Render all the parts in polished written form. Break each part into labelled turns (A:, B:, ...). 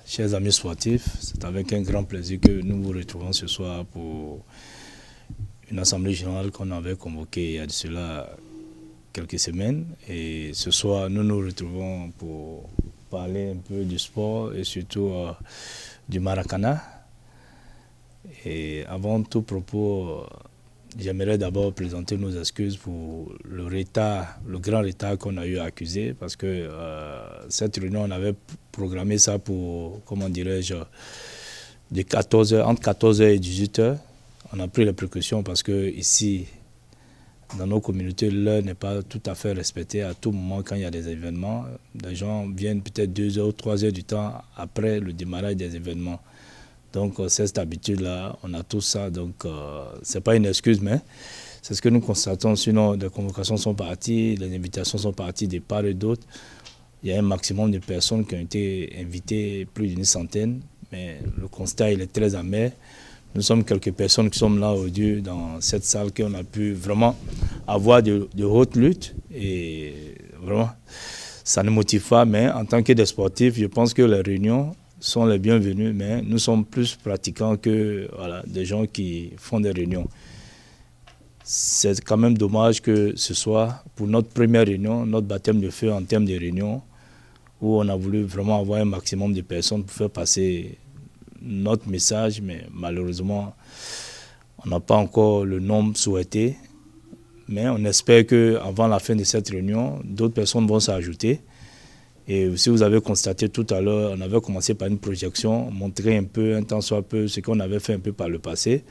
A: Chers amis sportifs, c'est avec un grand plaisir que nous vous retrouvons ce soir pour une assemblée générale qu'on avait convoquée il y a de cela quelques semaines. Et ce soir, nous nous retrouvons pour parler un peu du sport et surtout du Maracana. Et avant tout propos, j'aimerais d'abord présenter nos excuses pour le retard, le grand retard qu'on a eu à accuser, parce que cette réunion, on avait programmé ça pour, comment dirais-je, entre 14h et 18h. On a pris les précautions parce que ici, dans nos communautés, l'heure n'est pas tout à fait respectée. À tout moment, quand il y a des événements, les gens viennent peut-être 2h ou 3h du temps après le démarrage des événements. Donc, c'est cette habitude-là, on a tout ça. Donc, ce n'est pas une excuse, mais c'est ce que nous constatons. Sinon, les convocations sont parties, les invitations sont parties de part et d'autre. Il y a un maximum de personnes qui ont été invitées, plus d'une centaine. Mais le constat, il est très amer. Nous sommes quelques personnes qui sommes là aujourd'hui dans cette salle qu'on a pu vraiment avoir de hautes luttes. Et vraiment, ça ne motive pas. Mais en tant que des sportifs, je pense que les réunions sont les bienvenus, mais nous sommes plus pratiquants que des gens qui font des réunions. C'est quand même dommage que ce soit pour notre première réunion, notre baptême de feu en termes de réunion, où on a voulu vraiment avoir un maximum de personnes pour faire passer notre message, mais malheureusement, on n'a pas encore le nombre souhaité. Mais on espère qu'avant la fin de cette réunion, d'autres personnes vont s'ajouter. Et si vous avez constaté tout à l'heure, on avait commencé par une projection, montrer un peu, un tant soit peu, ce qu'on avait fait un peu par le passé.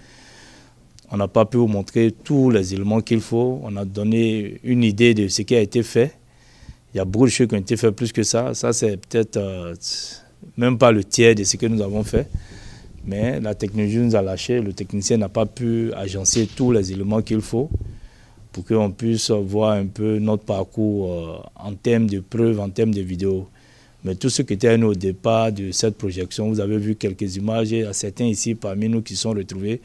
A: On n'a pas pu vous montrer tous les éléments qu'il faut. On a donné une idée de ce qui a été fait. Il y a beaucoup de choses qui ont été faites plus que ça. Ça, c'est peut-être même pas le tiers de ce que nous avons fait. Mais la technologie nous a lâché. Le technicien n'a pas pu agencer tous les éléments qu'il faut pour qu'on puisse voir un peu notre parcours en termes de preuves, en termes de vidéos. Mais tout ce qui était à nous au départ de cette projection, vous avez vu quelques images, et il y a certains ici parmi nous qui sont retrouvés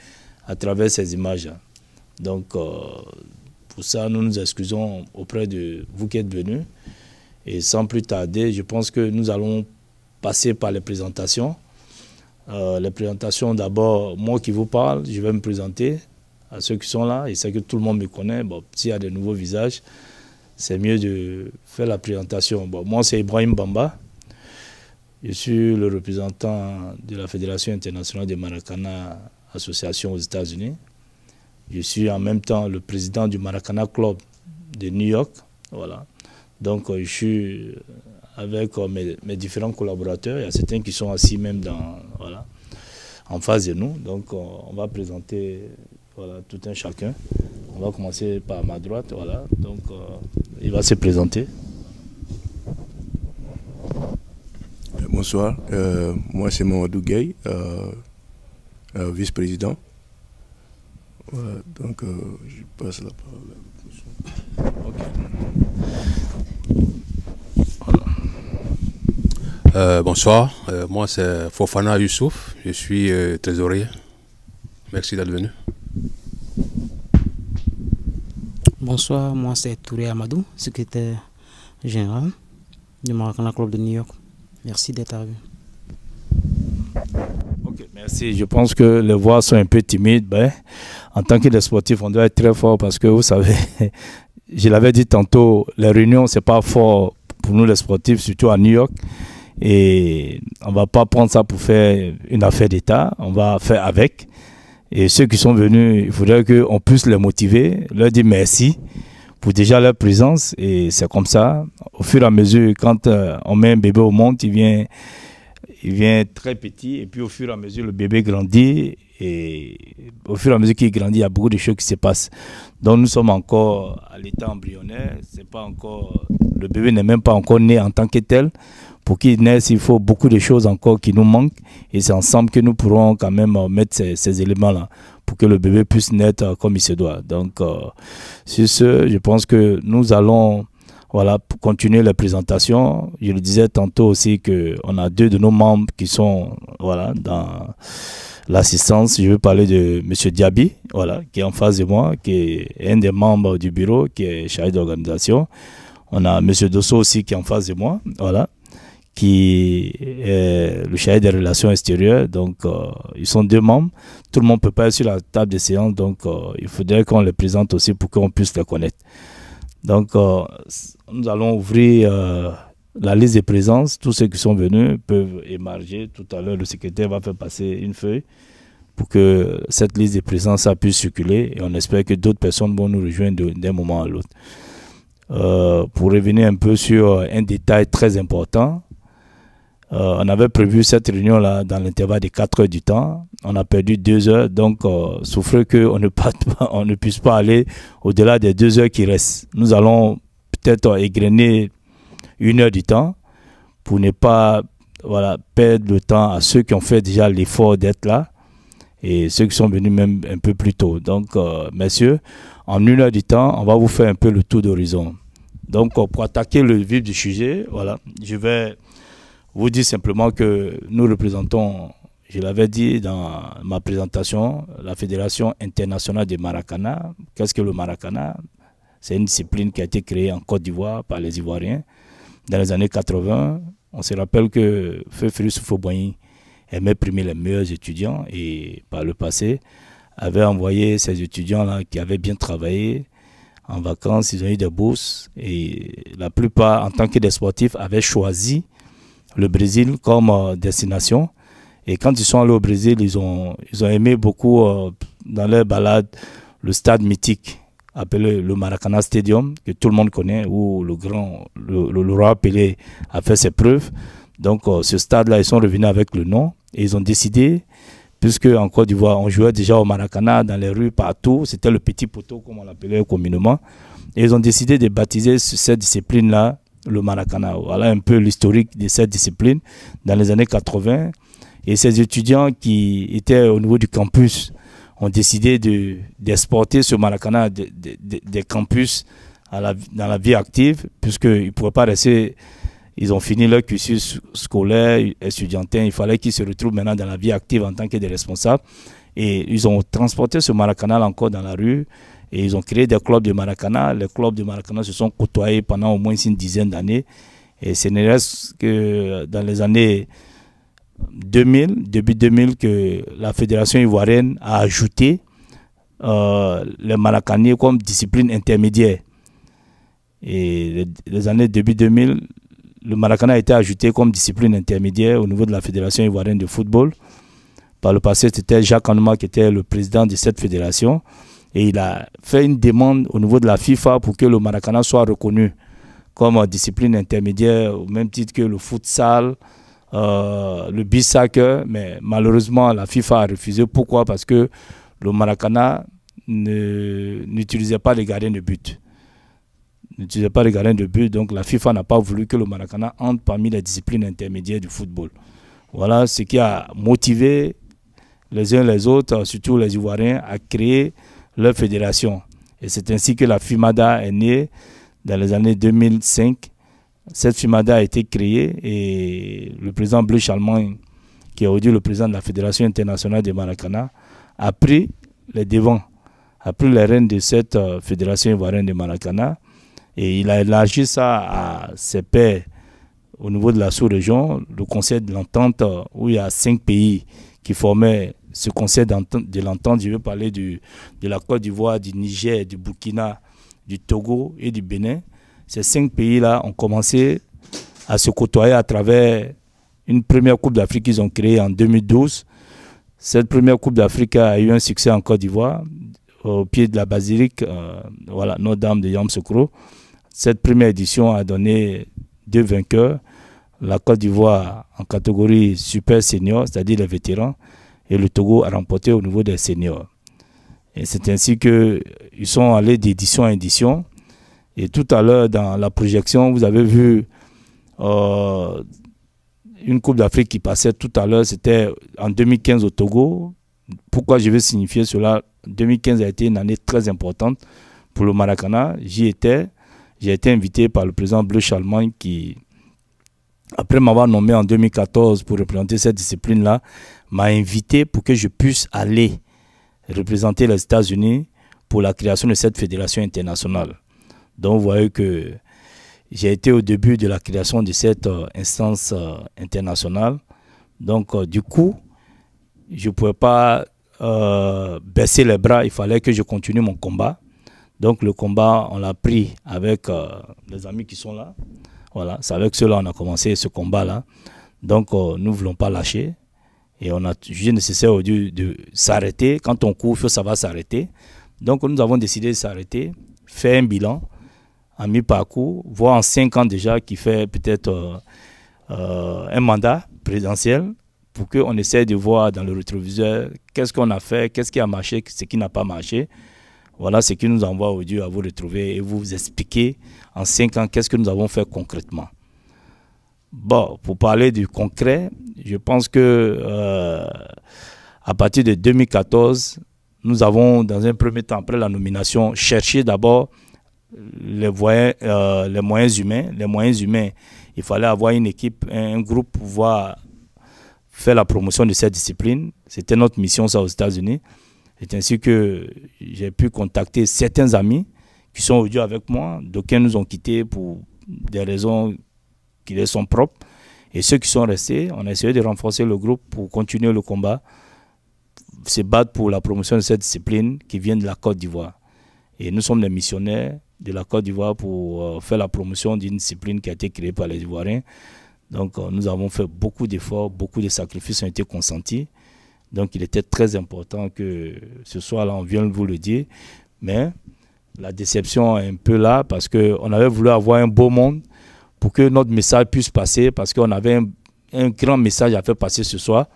A: à travers ces images. Donc, pour ça, nous nous excusons auprès de vous qui êtes venus. Et sans plus tarder, je pense que nous allons passer par les présentations. Les présentations, d'abord, moi qui vous parle, je vais me présenter à ceux qui sont là. Et c'est que tout le monde me connaît. Bon, s'il y a de nouveaux visages, c'est mieux de faire la présentation. Bon, moi, c'est Ibrahim Bamba. Je suis le représentant de la Fédération internationale de Maracana Association aux États-Unis. Je suis en même temps le président du Maracana Club de New York. Voilà. Donc, je suis avec mes différents collaborateurs. Il y a certains qui sont assis même en face de nous. Donc, on va présenter tout un chacun. On va commencer par ma droite. Voilà. Donc, il va se présenter.
B: Bonsoir. Moi, c'est Mamadou Gueye, vice-président. Voilà. Donc, je passe la parole.
A: Okay.
C: Bonsoir, moi c'est Fofana Youssouf, je suis trésorier. Merci d'être venu.
D: Bonsoir, moi c'est Touré Amadou, secrétaire général du Maracana Club de New York. Merci d'être arrivé.
A: Ok, merci. Je pense que les voix sont un peu timides. Ben, en tant que des sportifs, on doit être très fort parce que vous savez, je l'avais dit tantôt, les réunions, c'est pas fort pour nous les sportifs, surtout à New York. Et on ne va pas prendre ça pour faire une affaire d'État, on va faire avec. Et ceux qui sont venus, il faudrait qu'on puisse les motiver, leur dire merci pour déjà leur présence. Et c'est comme ça, au fur et à mesure, quand on met un bébé au monde, il vient très petit. Et puis au fur et à mesure, le bébé grandit. Et au fur et à mesure qu'il grandit, il y a beaucoup de choses qui se passent. Donc nous sommes encore à l'état embryonnaire. C'est pas encore, le bébé n'est même pas encore né en tant que tel. Pour qu'il naisse, il faut beaucoup de choses encore qui nous manquent. Et c'est ensemble que nous pourrons quand même mettre ces éléments-là pour que le bébé puisse naître comme il se doit. Donc, sur ce, je pense que nous allons pour continuer les présentations. Je le disais tantôt aussi qu'on a deux de nos membres qui sont dans l'assistance. Je veux parler de M. Diaby, qui est en face de moi, qui est un des membres du bureau, qui est chargé d'organisation. On a M. Dosso aussi qui est en face de moi, qui est le chargé des relations extérieures. Donc, ils sont 2 membres. Tout le monde ne peut pas être sur la table des séances, donc il faudrait qu'on les présente aussi pour qu'on puisse les connaître. Donc, nous allons ouvrir la liste des présences. Tous ceux qui sont venus peuvent émarger. Tout à l'heure, le secrétaire va faire passer une feuille pour que cette liste des présences puisse circuler. Et on espère que d'autres personnes vont nous rejoindre d'un moment à l'autre. Pour revenir un peu sur un détail très important, on avait prévu cette réunion-là dans l'intervalle de 4 heures du temps. On a perdu 2 heures, donc souffrez qu'on ne puisse pas aller au-delà des 2 heures qui restent. Nous allons peut-être égrener 1 heure du temps pour ne pas perdre le temps à ceux qui ont fait déjà l'effort d'être là et ceux qui sont venus même un peu plus tôt. Donc, messieurs, en 1 heure du temps, on va vous faire un peu le tour d'horizon. Donc, pour attaquer le vif du sujet, je vais vous dire simplement que nous représentons, je l'avais dit dans ma présentation, la Fédération internationale de Maracana. Qu'est-ce que le Maracana? C'est une discipline qui a été créée en Côte d'Ivoire par les Ivoiriens dans les années 80. On se rappelle que Feu Félix Houphouët-Boigny aimait primer les meilleurs étudiants et par le passé avait envoyé ces étudiants-là qui avaient bien travaillé en vacances, ils ont eu des bourses et la plupart, en tant que des sportifs, avaient choisi le Brésil comme destination. Et quand ils sont allés au Brésil, ils ont aimé beaucoup dans leur balade le stade mythique appelé le Maracana Stadium, que tout le monde connaît, où le roi Pelé a fait ses preuves. Donc ce stade-là, ils sont revenus avec le nom et ils ont décidé, puisque en Côte d'Ivoire, on jouait déjà au Maracana dans les rues partout, c'était le petit poteau comme on l'appelait communément, et ils ont décidé de baptiser cette discipline-là le Maracana. Voilà un peu l'historique de cette discipline dans les années 80. Et ces étudiants qui étaient au niveau du campus ont décidé d'exporter ce Maracana des campus dans la vie active, puisqu'ils ne pouvaient pas rester. Ils ont fini leur cursus scolaire, étudiantin. Il fallait qu'ils se retrouvent maintenant dans la vie active en tant que des responsables. Et ils ont transporté ce Maracana encore dans la rue. Et ils ont créé des clubs de Maracana. Les clubs de Maracana se sont côtoyés pendant au moins une dizaine d'années. Et ce ne reste que dans les années 2000, début 2000, que la Fédération ivoirienne a ajouté les Maracaniers comme discipline intermédiaire. Et les années début 2000, le Maracana a été ajouté comme discipline intermédiaire au niveau de la Fédération ivoirienne de football. Par le passé, c'était Jacques Anouma qui était le président de cette fédération. Et il a fait une demande au niveau de la FIFA pour que le Maracana soit reconnu comme discipline intermédiaire, au même titre que le futsal, le beach soccer. Mais malheureusement, la FIFA a refusé. Pourquoi? Parce que le Maracana n'utilisait pas les gardiens de but. N'utilisait pas les gardiens de but. Donc la FIFA n'a pas voulu que le Maracana entre parmi les disciplines intermédiaires du football. Voilà ce qui a motivé les uns les autres, surtout les Ivoiriens, à créer leur fédération. Et c'est ainsi que la FIMADA est née dans les années 2005. Cette FIMADA a été créée et le président Bleu Chalman, qui est aujourd'hui le président de la Fédération internationale de Maracana, a pris les devants, a pris les rênes de cette Fédération ivoirienne de Maracana et il a élargi ça à ses pairs au niveau de la sous-région, le Conseil de l'Entente, où il y a 5 pays qui formaient ce Conseil de l'Entente. Je veux parler de la Côte d'Ivoire, du Niger, du Burkina, du Togo et du Bénin. Ces 5 pays-là ont commencé à se côtoyer à travers une première Coupe d'Afrique qu'ils ont créée en 2012. Cette première Coupe d'Afrique a eu un succès en Côte d'Ivoire, au pied de la basilique Notre-Dame de Yamoussoukro. Cette première édition a donné 2 vainqueurs. La Côte d'Ivoire en catégorie super senior, c'est-à-dire les vétérans, et le Togo a remporté au niveau des seniors. Et c'est ainsi qu'ils sont allés d'édition en édition. Et tout à l'heure, dans la projection, vous avez vu une Coupe d'Afrique qui passait tout à l'heure, c'était en 2015 au Togo. Pourquoi je veux signifier cela? 2015 a été une année très importante pour le Maracana. J'y étais. J'ai été invité par le président Bleu Chalman qui, après m'avoir nommé en 2014 pour représenter cette discipline-là, m'a invité pour que je puisse aller représenter les États-Unis pour la création de cette fédération internationale. Donc vous voyez qu'il j'ai été au début de la création de cette instance internationale. Donc, du coup, je ne pouvais pas baisser les bras, il fallait que je continue mon combat. Donc, le combat, on l'a pris avec les amis qui sont là. Voilà, c'est avec ceux-là qu'on a commencé ce combat-là. Donc, nous ne voulons pas lâcher. Et on a jugé nécessaire aujourd'hui de s'arrêter. Quand on court, il faut savoir s'arrêter. Donc, nous avons décidé de s'arrêter, faire un bilan à mi-parcours, voire en 5 ans déjà, qui fait peut-être un mandat présidentiel, pour qu'on essaie de voir dans le rétroviseur qu'est-ce qu'on a fait, qu'est-ce qui a marché, ce qui n'a pas marché. Voilà ce qui nous envoie aujourd'hui à vous retrouver et vous expliquer en 5 ans qu'est-ce que nous avons fait concrètement. Bon, pour parler du concret, je pense que à partir de 2014, nous avons, dans un premier temps, après la nomination, cherché d'abord les moyens humains. Les moyens humains, il fallait avoir une équipe, un groupe pour pouvoir faire la promotion de cette discipline. C'était notre mission, ça, aux États-Unis. C'est ainsi que j'ai pu contacter certains amis qui sont aujourd'hui avec moi. D'aucuns nous ont quittés pour des raisons qui leur sont propres. Et ceux qui sont restés, on a essayé de renforcer le groupe pour continuer le combat, se battre pour la promotion de cette discipline qui vient de la Côte d'Ivoire. Et nous sommes des missionnaires de la Côte d'Ivoire pour faire la promotion d'une discipline qui a été créée par les Ivoiriens. Donc nous avons fait beaucoup d'efforts, beaucoup de sacrifices ont été consentis. Donc il était très important que ce soir-là, on vienne vous le dire. Mais la déception est un peu là parce qu'on avait voulu avoir un beau monde pour que notre message puisse passer, parce qu'on avait un grand message à faire passer ce soir.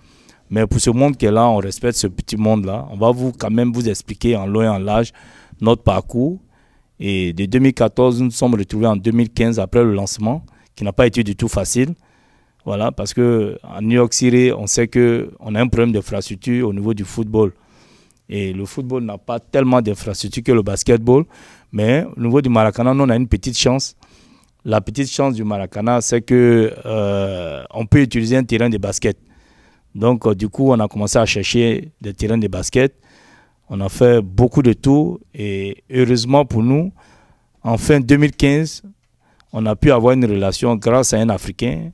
A: Mais pour ce monde qui est là, on respecte ce petit monde-là. On va quand même vous expliquer en long et en large notre parcours. Et de 2014, nous nous sommes retrouvés en 2015 après le lancement, qui n'a pas été du tout facile. Voilà, parce qu'en New York City, on sait qu'on a un problème d'infrastructure au niveau du football. Et le football n'a pas tellement d'infrastructure que le basketball. Mais au niveau du Maracana, nous, on a une petite chance. La petite chance du Maracana, c'est qu'on peut utiliser un terrain de basket. Donc, du coup, on a commencé à chercher des terrains de basket. On a fait beaucoup de tours. Et heureusement pour nous, en fin 2015, on a pu avoir une relation grâce à un Africain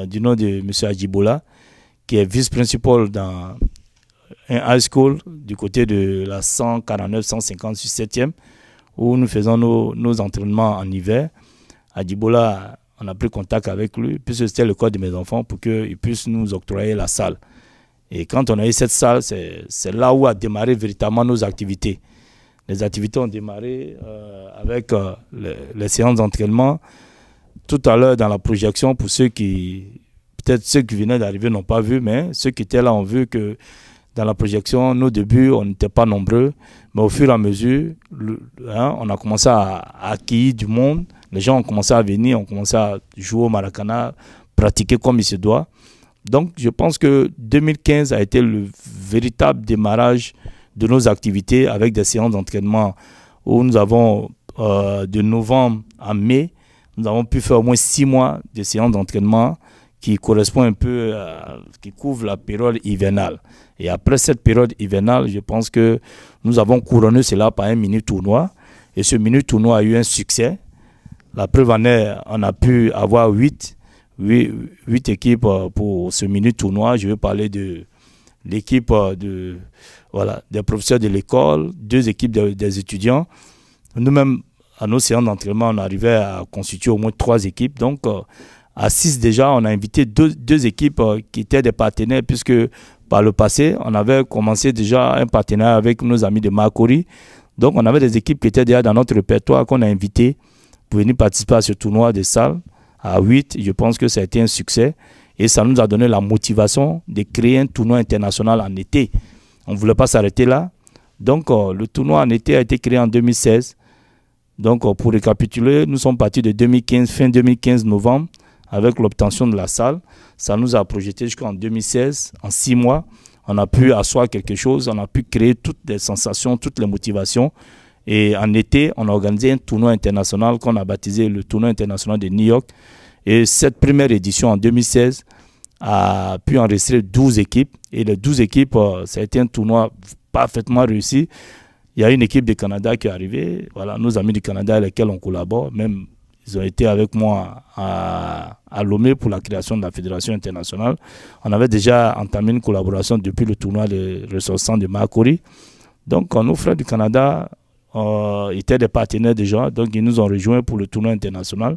A: du nom de M. Adjibola, qui est vice-principal dans un high school du côté de la 149-157e, où nous faisons nos entraînements en hiver. Adjibola, on a pris contact avec lui, puisque c'était le cas de mes enfants, pour qu'il puisse nous octroyer la salle. Et quand on a eu cette salle, c'est là où a démarré véritablement nos activités. Les activités ont démarré avec les séances d'entraînement. Tout à l'heure, dans la projection, pour ceux qui, peut-être ceux qui venaient d'arriver n'ont pas vu, mais ceux qui étaient là ont vu que dans la projection, nos débuts, on n'était pas nombreux. Mais au fur et à mesure, on a commencé à accueillir du monde. Les gens ont commencé à venir, ont commencé à jouer au Maracana, pratiquer comme il se doit. Donc, je pense que 2015 a été le véritable démarrage de nos activités avec des séances d'entraînement où nous avons, de novembre à mai, nous avons pu faire au moins 6 mois de séances d'entraînement qui correspond un peu, qui couvre la période hivernale. Et après cette période hivernale, je pense que nous avons couronné cela par un mini-tournoi. Et ce mini-tournoi a eu un succès. La preuve en est, on a pu avoir 8 équipes pour ce mini-tournoi. Je vais parler de l'équipe des professeurs de l'école, 2 équipes des étudiants. Nous-mêmes, à nos séances d'entraînement, on arrivait à constituer au moins 3 équipes. Donc, à 6 déjà, on a invité 2 équipes qui étaient des partenaires, puisque par le passé, on avait commencé déjà un partenariat avec nos amis de Makori. Donc, on avait des équipes qui étaient déjà dans notre répertoire qu'on a invitées pour venir participer à ce tournoi de salle. À 8, je pense que ça a été un succès. Et ça nous a donné la motivation de créer un tournoi international en été. On ne voulait pas s'arrêter là. Donc, le tournoi en été a été créé en 2016. Donc, pour récapituler, nous sommes partis de 2015, fin 2015, novembre, avec l'obtention de la salle. Ça nous a projeté jusqu'en 2016. En 6 mois, on a pu asseoir quelque chose. On a pu créer toutes les sensations, toutes les motivations. Et en été, on a organisé un tournoi international qu'on a baptisé le tournoi international de New York. Et cette première édition en 2016 a pu enregistrer 12 équipes. Et les 12 équipes, ça a été un tournoi parfaitement réussi. Il y a une équipe du Canada qui est arrivée. Voilà, nos amis du Canada avec lesquels on collabore. Même Ils ont été avec moi à Lomé pour la création de la Fédération internationale. On avait déjà entamé une collaboration depuis le tournoi des ressortissants de Makori. Donc, nos frères du Canada étaient des partenaires déjà. Donc, ils nous ont rejoints pour le tournoi international,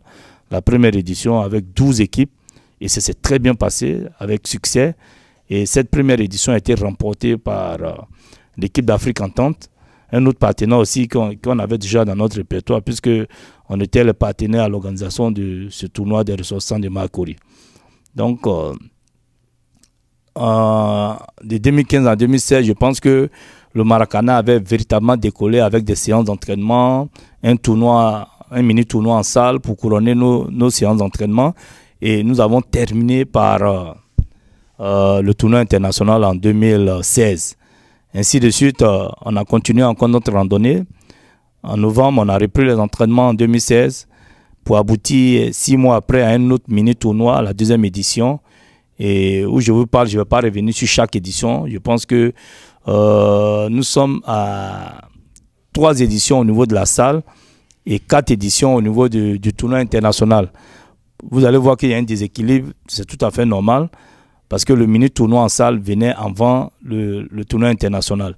A: la première édition avec 12 équipes. Et ça s'est très bien passé, avec succès. Et cette première édition a été remportée par l'équipe d'Afrique Entente, un autre partenaire aussi qu'on avait déjà dans notre répertoire, puisque on était le partenaire à l'organisation de ce tournoi des ressortissants de Makori. Donc, de 2015 à 2016, je pense que le Maracana avait véritablement décollé avec des séances d'entraînement, un mini-tournoi en salle pour couronner nos séances d'entraînement. Et nous avons terminé par le tournoi international en 2016. Ainsi de suite, on a continué encore notre randonnée. En novembre, on a repris les entraînements en 2016 pour aboutir 6 mois après à un autre mini-tournoi, la deuxième édition. Et où je vous parle, je ne vais pas revenir sur chaque édition. Je pense que nous sommes à 3 éditions au niveau de la salle et 4 éditions au niveau du tournoi international. Vous allez voir qu'il y a un déséquilibre, c'est tout à fait normal, parce que le mini-tournoi en salle venait avant le tournoi international.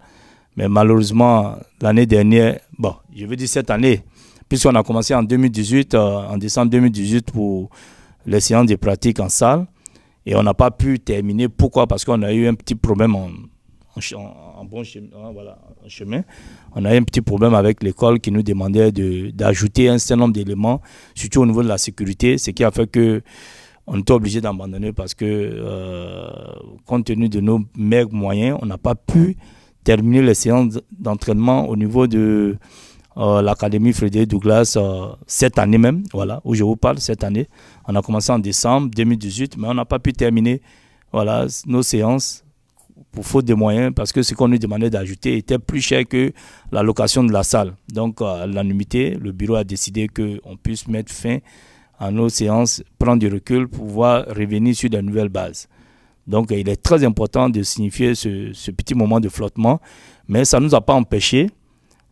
A: Mais malheureusement, l'année dernière, bon, je veux dire cette année, puisqu'on a commencé en 2018, en décembre 2018 pour les séances de pratique en salle, et on n'a pas pu terminer. Pourquoi? Parce qu'on a eu un petit problème en chemin. On a eu un petit problème avec l'école qui nous demandait d'ajouter un certain nombre d'éléments, surtout au niveau de la sécurité, ce qui a fait que on était obligé d'abandonner parce que, compte tenu de nos maigres moyens, on n'a pas pu terminer les séances d'entraînement au niveau de l'Académie Frédéric Douglas cette année même, voilà, où je vous parle, cette année. On a commencé en décembre 2018, mais on n'a pas pu terminer nos séances pour faute de moyens, parce que ce qu'on nous demandait d'ajouter était plus cher que la location de la salle. Donc, à l'unanimité, le bureau a décidé qu'on puisse mettre fin à nos séances, prendre du recul pour pouvoir revenir sur de nouvelles bases. Donc, il est très important de signifier ce petit moment de flottement, mais ça ne nous a pas empêché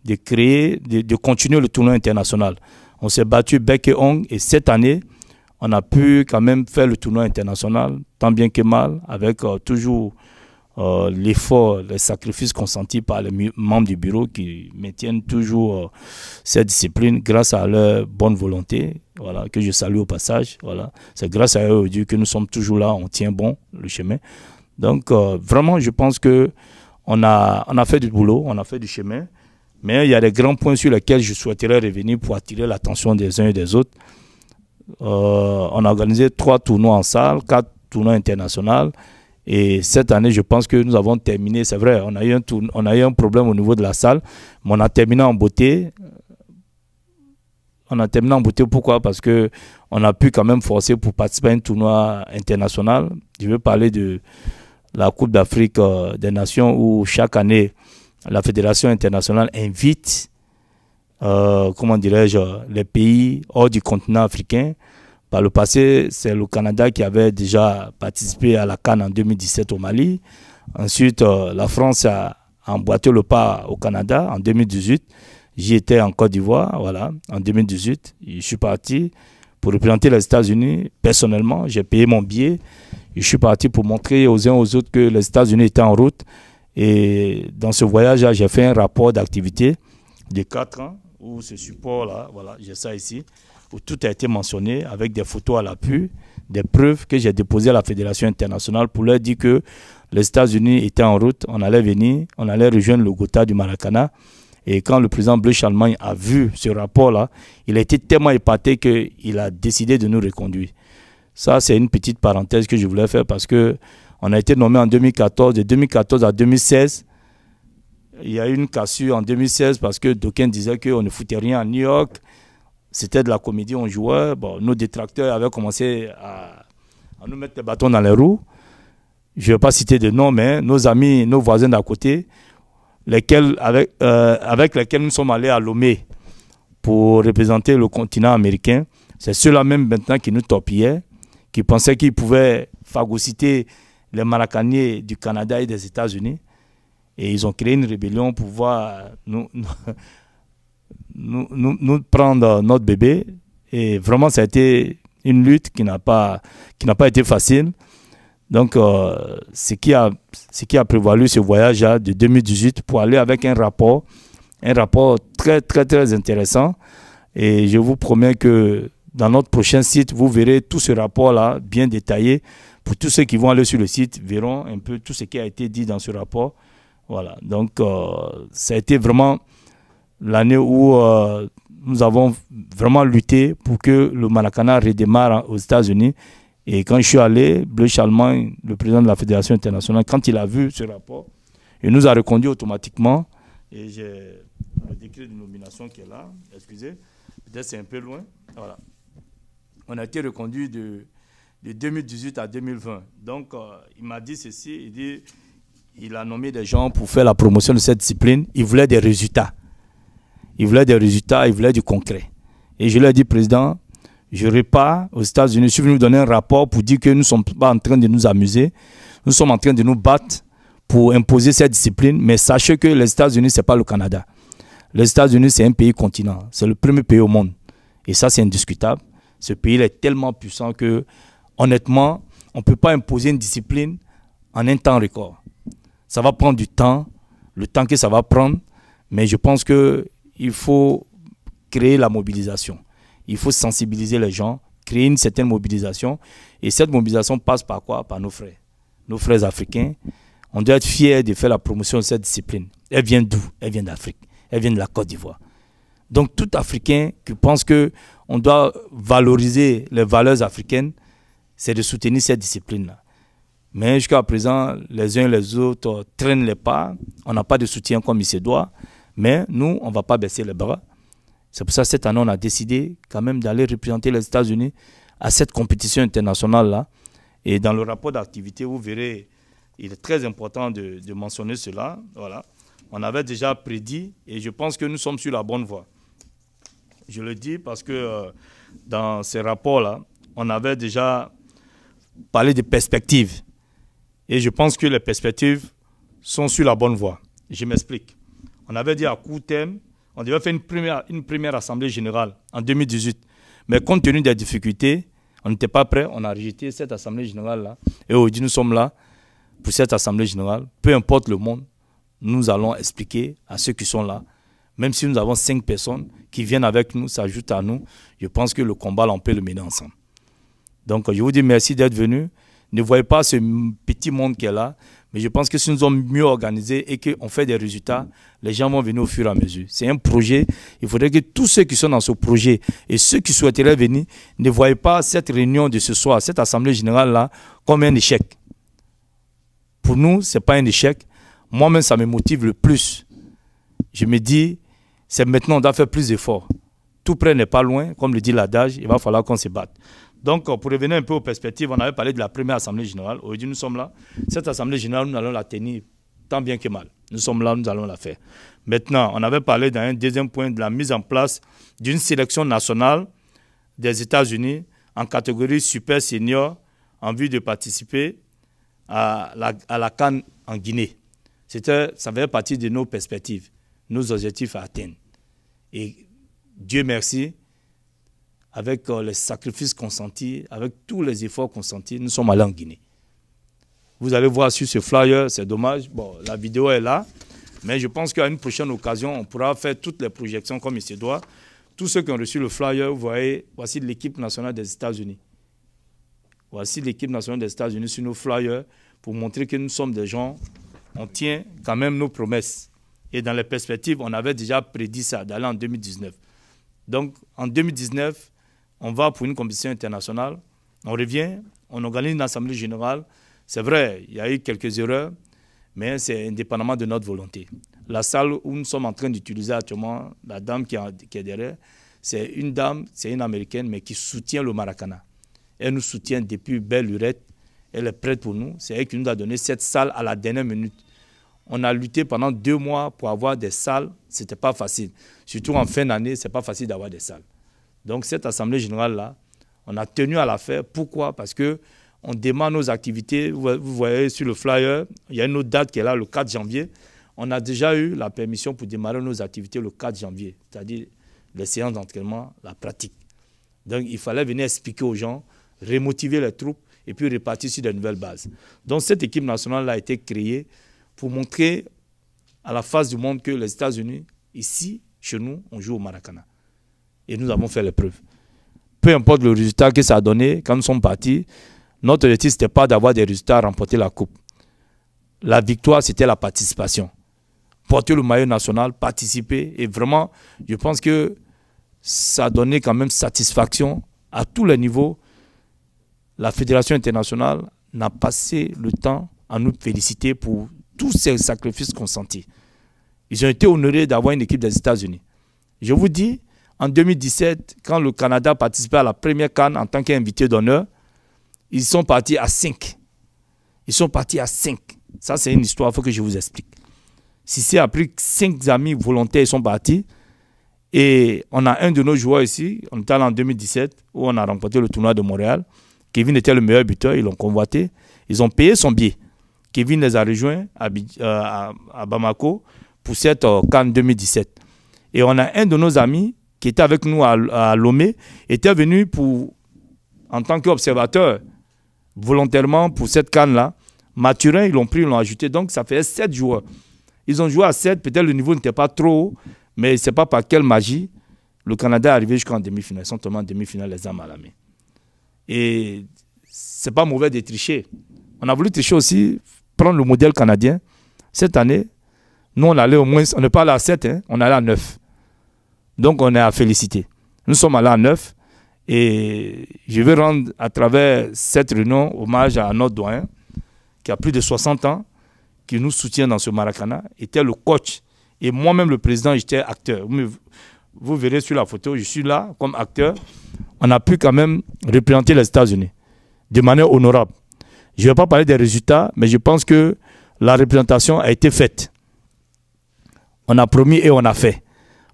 A: de continuer le tournoi international. On s'est battu bec et ongle, et cette année, on a pu quand même faire le tournoi international, tant bien que mal, avec toujours l'effort, les sacrifices consentis par les membres du bureau qui maintiennent toujours cette discipline grâce à leur bonne volonté, voilà, que je salue au passage. Voilà. C'est grâce à eux aujourd'hui que nous sommes toujours là, on tient bon le chemin. Donc vraiment, je pense que on a fait du boulot, on a fait du chemin, mais il y a des grands points sur lesquels je souhaiterais revenir pour attirer l'attention des uns et des autres. On a organisé 3 tournois en salle, 4 tournois internationaux. Et cette année, je pense que nous avons terminé. C'est vrai, on a eu un problème au niveau de la salle, mais on a terminé en beauté. On a terminé en beauté, pourquoi? Parce qu'on a pu quand même forcer pour participer à un tournoi international. Je veux parler de la Coupe d'Afrique des Nations, où chaque année, la Fédération internationale invite, comment dirais-je, les pays hors du continent africain. Par le passé, c'est le Canada qui avait déjà participé à la CAN en 2017 au Mali. Ensuite, la France a emboîté le pas au Canada en 2018. J'y étais en Côte d'Ivoire, voilà, en 2018. Je suis parti pour représenter les États-Unis. Personnellement, j'ai payé mon billet. Je suis parti pour montrer aux uns aux autres que les États-Unis étaient en route. Et dans ce voyage-là, j'ai fait un rapport d'activité de 4 ans, où ce support-là, voilà, j'ai ça ici, où tout a été mentionné avec des photos à l'appui, des preuves que j'ai déposées à la Fédération internationale pour leur dire que les États-Unis étaient en route, on allait venir, on allait rejoindre le Gotha du Maracana. Et quand le président Bleu Charlemagne a vu ce rapport-là, il a été tellement épaté qu'il a décidé de nous reconduire. Ça, c'est une petite parenthèse que je voulais faire parce qu'on a été nommé en 2014. De 2014 à 2016, il y a eu une cassure en 2016 parce que d'aucuns disaient qu'on ne foutait rien à New York. C'était de la comédie, on jouait. Bon, nos détracteurs avaient commencé à nous mettre les bâtons dans les roues. Je ne vais pas citer de noms, mais nos amis, nos voisins d'à côté, avec lesquels nous sommes allés à Lomé pour représenter le continent américain, c'est ceux-là même maintenant qui nous torpillaient, qui pensaient qu'ils pouvaient phagocyter les Maracaniers du Canada et des États-Unis. Et ils ont créé une rébellion pour pouvoir nous prendre notre bébé Et vraiment, ça a été une lutte qui n'a pas été facile. Donc, ce qui a prévalu ce voyage-là de 2018 pour aller avec un rapport très, très, très intéressant. Et je vous promets que dans notre prochain site, vous verrez tout ce rapport-là bien détaillé. Pour tous ceux qui vont aller sur le site, verront un peu tout ce qui a été dit dans ce rapport. Voilà. Donc, ça a été vraiment l'année où nous avons vraiment lutté pour que le Maracana redémarre aux États-Unis. Et quand je suis allé, Bleu Charlemagne, le président de la Fédération internationale, quand il a vu ce rapport, il nous a reconduit automatiquement. Et j'ai le décret de nomination qui est là. Excusez, peut-être c'est un peu loin. Voilà. On a été reconduit de 2018 à 2020. Donc, il m'a dit ceci, il a nommé des gens pour faire la promotion de cette discipline. Il voulait des résultats. Il voulait des résultats, il voulait du concret. Et je lui ai dit, président, je repars aux États-Unis. Je suis venu vous donner un rapport pour dire que nous ne sommes pas en train de nous amuser. Nous sommes en train de nous battre pour imposer cette discipline. Mais sachez que les États-Unis, ce n'est pas le Canada. Les États-Unis, c'est un pays continent. C'est le premier pays au monde. Et ça, c'est indiscutable. Ce pays est tellement puissant que, honnêtement, on ne peut pas imposer une discipline en un temps record. Ça va prendre du temps, le temps que ça va prendre. Mais je pense qu'il faut créer la mobilisation. Il faut sensibiliser les gens, créer une certaine mobilisation. Et cette mobilisation passe par quoi? Par nos frères africains. On doit être fiers de faire la promotion de cette discipline. Elle vient d'où? Elle vient d'Afrique. Elle vient de la Côte d'Ivoire. Donc tout Africain qui pense qu'on doit valoriser les valeurs africaines, c'est de soutenir cette discipline-là. Mais jusqu'à présent, les uns et les autres traînent les pas. On n'a pas de soutien comme il se doit. Mais nous, on ne va pas baisser les bras. C'est pour ça que cette année, on a décidé quand même d'aller représenter les États-Unis à cette compétition internationale-là. Et dans le rapport d'activité, vous verrez, il est très important de mentionner cela. Voilà. On avait déjà prédit et je pense que nous sommes sur la bonne voie. Je le dis parce que dans ces rapports-là, on avait déjà parlé de perspectives. Et je pense que les perspectives sont sur la bonne voie. Je m'explique. On avait dit à court terme, on devait faire une première assemblée générale en 2018. Mais compte tenu des difficultés, on n'était pas prêt. On a rejeté cette assemblée générale-là. Et aujourd'hui, nous sommes là pour cette assemblée générale. Peu importe le monde, nous allons expliquer à ceux qui sont là. Même si nous avons 5 personnes qui viennent avec nous, s'ajoutent à nous, je pense que le combat, là, on peut le mener ensemble. Donc, je vous dis merci d'être venus. Ne voyez pas ce petit monde qui est là. Mais je pense que si nous sommes mieux organisés et qu'on fait des résultats, les gens vont venir au fur et à mesure. C'est un projet. Il faudrait que tous ceux qui sont dans ce projet et ceux qui souhaiteraient venir ne voient pas cette réunion de ce soir, cette assemblée générale-là, comme un échec. Pour nous, ce n'est pas un échec. Moi-même, ça me motive le plus. Je me dis, c'est maintenant, on doit faire plus d'efforts. Tout près n'est pas loin, comme le dit l'adage, il va falloir qu'on se batte. Donc, pour revenir un peu aux perspectives, on avait parlé de la première assemblée générale. Aujourd'hui, nous sommes là. Cette assemblée générale, nous allons la tenir tant bien que mal. Nous sommes là, nous allons la faire. Maintenant, on avait parlé dans un deuxième point de la mise en place d'une sélection nationale des États-Unis en catégorie super senior en vue de participer à la CAN en Guinée. Ça faisait partie de nos perspectives, nos objectifs à atteindre. Et Dieu merci, avec les sacrifices consentis, avec tous les efforts consentis, nous sommes allés en Guinée. Vous allez voir sur ce flyer, c'est dommage, bon, la vidéo est là, mais je pense qu'à une prochaine occasion, on pourra faire toutes les projections comme il se doit. Tous ceux qui ont reçu le flyer, vous voyez, voici l'équipe nationale des États-Unis. Voici l'équipe nationale des États-Unis sur nos flyers pour montrer que nous sommes des gens, on tient quand même nos promesses. Et dans les perspectives, on avait déjà prédit ça, d'aller en 2019. Donc, en 2019, on va pour une compétition internationale, on revient, on organise une assemblée générale. C'est vrai, il y a eu quelques erreurs, mais c'est indépendamment de notre volonté. La salle où nous sommes en train d'utiliser actuellement, la dame qui est derrière, c'est une dame, c'est une américaine, mais qui soutient le Maracana. Elle nous soutient depuis belle lurette, elle est prête pour nous. C'est elle qui nous a donné cette salle à la dernière minute. On a lutté pendant 2 mois pour avoir des salles, ce n'était pas facile. Surtout en fin d'année, ce n'est pas facile d'avoir des salles. Donc cette assemblée générale-là, on a tenu à la faire. Pourquoi? Parce qu'on démarre nos activités. Vous voyez sur le flyer, il y a une autre date qui est là, le 4 janvier. On a déjà eu la permission pour démarrer nos activités le 4 janvier, c'est-à-dire les séances d'entraînement, la pratique. Donc, il fallait venir expliquer aux gens, remotiver les troupes et puis repartir sur de nouvelles bases. Donc, cette équipe nationale a été créée pour montrer à la face du monde que les États-Unis, ici, chez nous, on joue au Maracana. Et nous avons fait les preuves. Peu importe le résultat que ça a donné, quand nous sommes partis, notre objectif, ce n'était pas d'avoir des résultats à remporter la coupe. La victoire, c'était la participation. Porter le maillot national, participer. Et vraiment, je pense que ça a donné quand même satisfaction à tous les niveaux. La Fédération internationale n'a passé le temps à nous féliciter pour tous ces sacrifices consentis. Ils ont été honorés d'avoir une équipe des États-Unis. Je vous dis, en 2017, quand le Canada participait à la première CAN en tant qu'invité d'honneur, ils sont partis à 5. Ils sont partis à 5. Ça, c'est une histoire, il faut que je vous explique. Cissé a pris 5 amis volontaires, ils sont partis. Et on a un de nos joueurs ici, on était allé en 2017, où on a remporté le tournoi de Montréal. Kevin était le meilleur buteur, ils l'ont convoité. Ils ont payé son billet. Kevin les a rejoints à Bamako pour cette CAN 2017. Et on a un de nos amis qui était avec nous à Lomé, était venu en tant qu'observateur, volontairement pour cette CAN-là. Mathurin, ils l'ont pris, ils l'ont ajouté. Donc, ça fait 7 joueurs. Ils ont joué à 7, peut-être le niveau n'était pas trop haut, mais je ne sais pas par quelle magie, le Canada est arrivé jusqu'en demi-finale. Ils sont tombés en demi-finale, les armes à la main. Et ce n'est pas mauvais de tricher. On a voulu tricher aussi, prendre le modèle canadien. Cette année, nous, on allait au moins, on n'est pas allé à 7, hein, on est allé à 9. Donc, on est à féliciter. Nous sommes allés à 9 et je vais rendre à travers cette réunion hommage à notre doyen qui a plus de 60 ans, qui nous soutient dans ce Maracana, était le coach. Et moi-même, le président, j'étais acteur. Vous verrez sur la photo, je suis là comme acteur. On a pu quand même représenter les États-Unis de manière honorable. Je ne vais pas parler des résultats, mais je pense que la représentation a été faite. On a promis et on a fait.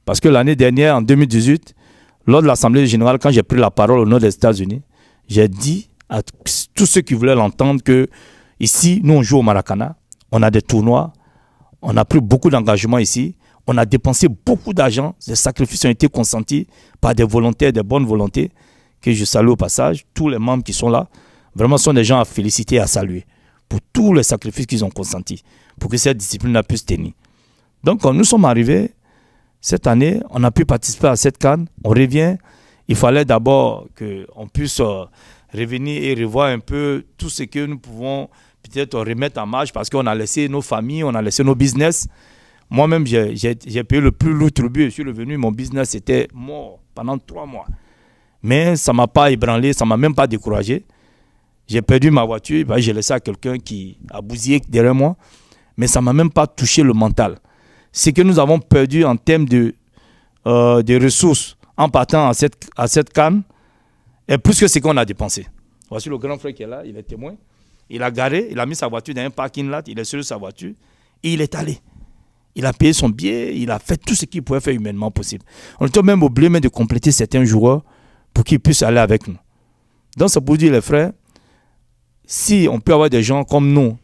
A: Parce que l'année dernière, en 2018, lors de l'Assemblée générale, quand j'ai pris la parole au nom des États-Unis, j'ai dit à tous ceux qui voulaient l'entendre que ici, nous, on joue au Maracana, on a des tournois, on a pris beaucoup d'engagement ici, on a dépensé beaucoup d'argent, des sacrifices ont été consentis par des volontaires, des bonnes volontés, que je salue au passage. Tous les membres qui sont là, vraiment sont des gens à féliciter et à saluer pour tous les sacrifices qu'ils ont consentis, pour que cette discipline pu se tenir. Donc, quand nous sommes arrivés, cette année, on a pu participer à cette CAN, on revient, il fallait d'abord qu'on puisse revenir et revoir un peu tout ce que nous pouvons peut-être remettre en marche parce qu'on a laissé nos familles, on a laissé nos business. Moi-même, j'ai payé le plus lourd tribut. Je suis revenu, mon business était mort pendant 3 mois. Mais ça ne m'a pas ébranlé, ça ne m'a même pas découragé. J'ai perdu ma voiture, j'ai laissé à quelqu'un qui a bousillé derrière moi. Mais ça ne m'a même pas touché le mental. Ce que nous avons perdu en termes de ressources en partant à cette CAN est plus que ce qu'on a dépensé. Voici le grand frère qui est là, il est témoin. Il a garé, il a mis sa voiture dans un parking lot, il est sur sa voiture et il est allé. Il a payé son billet, il a fait tout ce qu'il pouvait faire humainement possible. On était même obligé de compléter certains joueurs pour qu'ils puissent aller avec nous. Donc c'est pour dire les frères, si on peut avoir des gens comme nous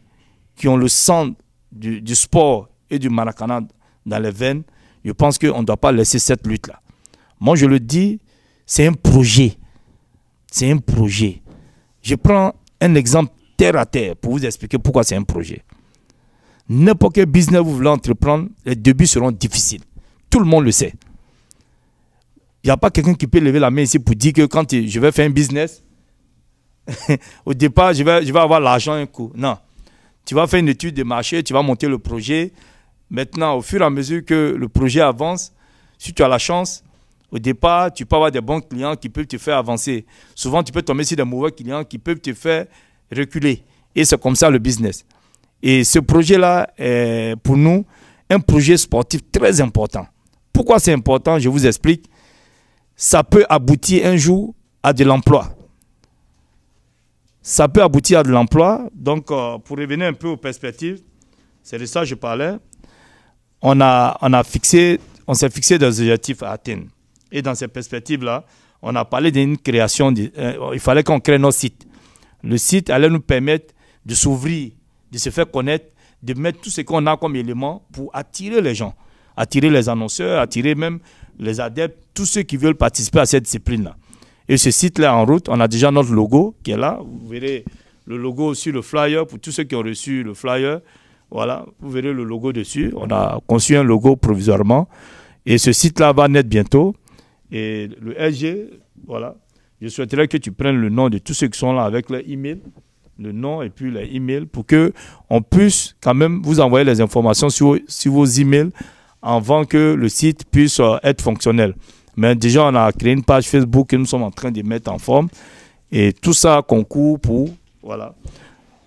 A: qui ont le sang du sport et du Maracana dans les veines, je pense qu'on ne doit pas laisser cette lutte-là. Moi je le dis, c'est un projet. C'est un projet. Je prends un exemple terre à terre pour vous expliquer pourquoi c'est un projet. N'importe quel business vous voulez entreprendre, les débuts seront difficiles. Tout le monde le sait. Il n'y a pas quelqu'un qui peut lever la main ici pour dire que quand je vais faire un business, au départ, je vais avoir l'argent un coup. Non. Tu vas faire une étude de marché, tu vas monter le projet. Maintenant, au fur et à mesure que le projet avance, si tu as la chance, au départ, tu peux avoir des bons clients qui peuvent te faire avancer. Souvent, tu peux tomber sur des mauvais clients qui peuvent te faire reculer. Et c'est comme ça le business. Et ce projet-là est pour nous un projet sportif très important. Pourquoi c'est important? Je vous explique. Ça peut aboutir un jour à de l'emploi. Ça peut aboutir à de l'emploi. Donc, pour revenir un peu aux perspectives, c'est de ça que je parlais. On s'est fixé des objectifs à atteindre. Et dans ces perspectives-là, on a parlé d'une création. Il fallait qu'on crée nos sites. Le site allait nous permettre de s'ouvrir, de se faire connaître, de mettre tout ce qu'on a comme élément pour attirer les gens, attirer les annonceurs, attirer même les adeptes, tous ceux qui veulent participer à cette discipline-là. Et ce site-là est en route. On a déjà notre logo qui est là. Vous verrez le logo sur le flyer pour tous ceux qui ont reçu le flyer. Voilà, vous verrez le logo dessus. On a conçu un logo provisoirement. Et ce site-là va naître bientôt. Et le SG, voilà. Je souhaiterais que tu prennes le nom de tous ceux qui sont là avec leur email, le nom et puis les emails pour qu'on puisse quand même vous envoyer les informations sur vos emails avant que le site puisse être fonctionnel. Mais déjà, on a créé une page Facebook que nous sommes en train de mettre en forme. Et tout ça concourt pour, voilà,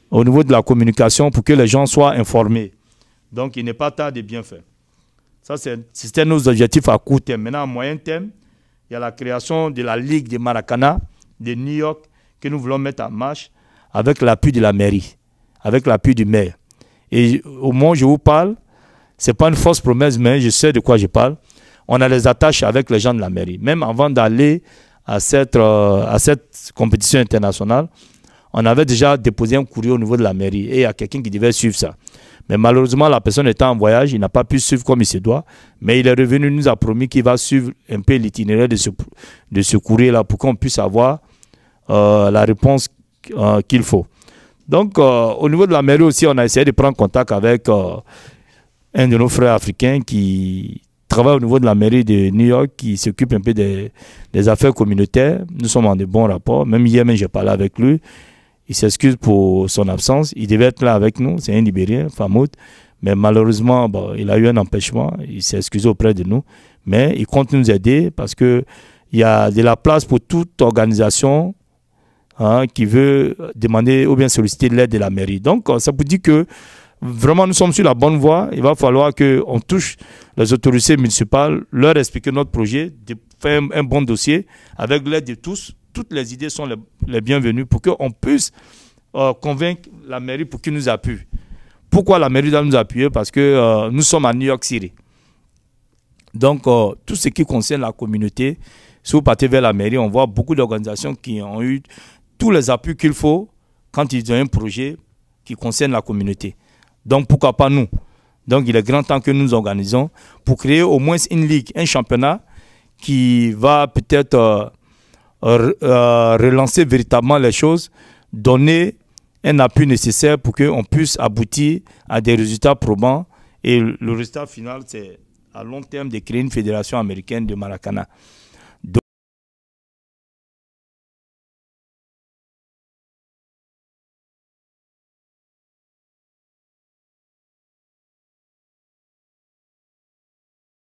A: au niveau de la communication pour que les gens soient informés. Donc, il n'est pas tard de bien faire. Ça, c'était nos objectifs à court terme. Maintenant, à moyen terme, il y a la création de la Ligue de Maracana de New York que nous voulons mettre en marche avec l'appui de la mairie, avec l'appui du maire. Et au moment où je vous parle, ce n'est pas une fausse promesse, mais je sais de quoi je parle. On a des attaches avec les gens de la mairie. Même avant d'aller à cette compétition internationale, on avait déjà déposé un courrier au niveau de la mairie et il y a quelqu'un qui devait suivre ça. Mais malheureusement, la personne était en voyage, il n'a pas pu suivre comme il se doit. Mais il est revenu, il nous a promis qu'il va suivre un peu l'itinéraire de ce courrier-là pour qu'on puisse avoir la réponse qu'il faut. Donc, au niveau de la mairie aussi, on a essayé de prendre contact avec un de nos frères africains qui travaille au niveau de la mairie de New York, qui s'occupe un peu des affaires communautaires. Nous sommes en de bons rapports. Même hier, j'ai parlé avec lui. Il s'excuse pour son absence. Il devait être là avec nous. C'est un Libérien, Famoud. Mais malheureusement, bon, il a eu un empêchement. Il s'est excusé auprès de nous. Mais il compte nous aider parce qu'il y a de la place pour toute organisation qui veut demander ou bien solliciter l'aide de la mairie. Donc, ça vous dit que vraiment, nous sommes sur la bonne voie. Il va falloir qu'on touche les autorités municipales, leur expliquer notre projet, de faire un bon dossier avec l'aide de tous. Toutes les idées sont les bienvenues pour qu'on puisse convaincre la mairie pour qu'ils nous appuie. Pourquoi la mairie doit nous appuyer? Parce que nous sommes à New York City. Donc, tout ce qui concerne la communauté, si vous partez vers la mairie, on voit beaucoup d'organisations qui ont eu tous les appuis qu'il faut quand ils ont un projet qui concerne la communauté. Donc, pourquoi pas nous? Donc, il est grand temps que nous nous organisons pour créer au moins une ligue, un championnat qui va peut-être relancer véritablement les choses, donner un appui nécessaire pour qu'on puisse aboutir à des résultats probants. Et le résultat final, c'est à long terme de créer une fédération américaine de Maracana.